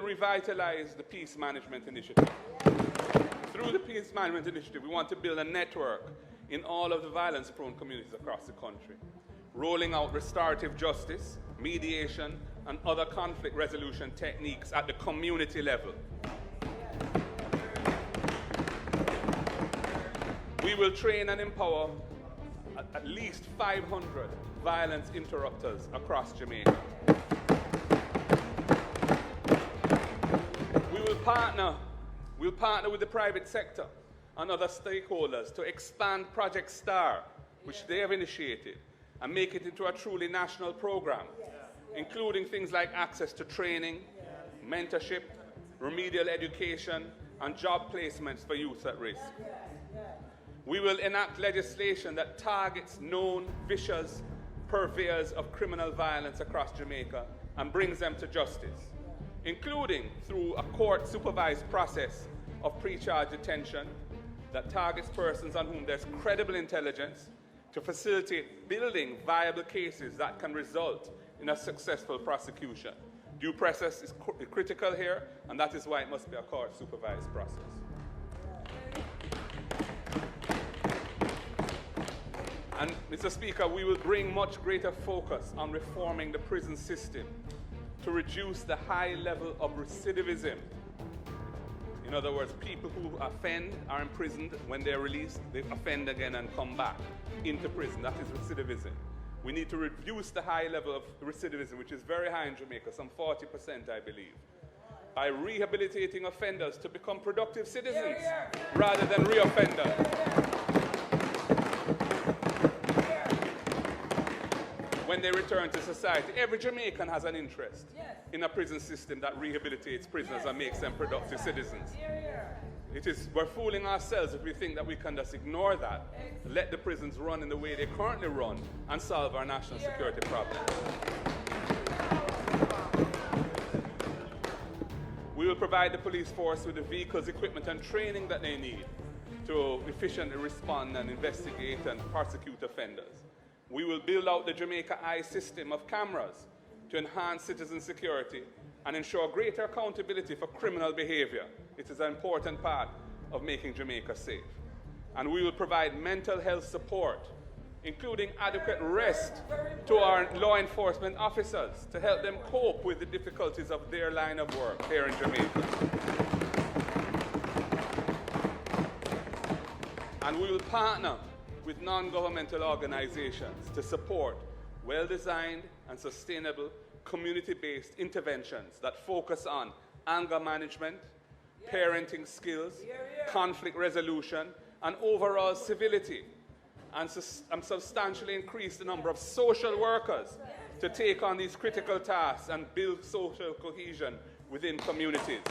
revitalize the Peace Management Initiative. Through the Peace Management Initiative, we want to build a network in all of the violence-prone communities across the country, rolling out restorative justice, mediation, and other conflict resolution techniques at the community level. We will train and empower at least 500 violence interrupters across Jamaica. We'll partner with the private sector and other stakeholders to expand Project STAR, which they have initiated, and make it into a truly national program, including things like access to training, mentorship, remedial education, and job placements for youth at risk. We will enact legislation that targets known vicious purveyors of criminal violence across Jamaica and brings them to justice, including through a court-supervised process of pre-charge detention that targets persons on whom there's credible intelligence to facilitate building viable cases that can result in a successful prosecution. Due process is critical here, and that is why it must be a court-supervised process. And, Mr. Speaker, we will bring much greater focus on reforming the prison system to reduce the high level of recidivism. In other words, people who offend are imprisoned. When they're released, they offend again and come back into prison. That is recidivism. We need to reduce the high level of recidivism, which is very high in Jamaica, some 40%, I believe, by rehabilitating offenders to become productive citizens rather than reoffenders. When they return to society, every Jamaican has an interest in a prison system that rehabilitates prisoners and makes them productive citizens. We're fooling ourselves if we think that we can just ignore that, let the prisons run in the way they currently run, and solve our national security problems. We will provide the police force with the vehicles, equipment, and training that they need to efficiently respond and investigate and prosecute offenders. We will build out the Jamaica Eye system of cameras to enhance citizen security and ensure greater accountability for criminal behavior. It is an important part of making Jamaica safe. And we will provide mental health support, including adequate rest to our law enforcement officers to help them cope with the difficulties of their line of work here in Jamaica. And we will partner with non-governmental organizations to support well-designed and sustainable community-based interventions that focus on anger management, parenting skills, conflict resolution, and overall civility, and substantially increase the number of social workers to take on these critical tasks and build social cohesion within communities.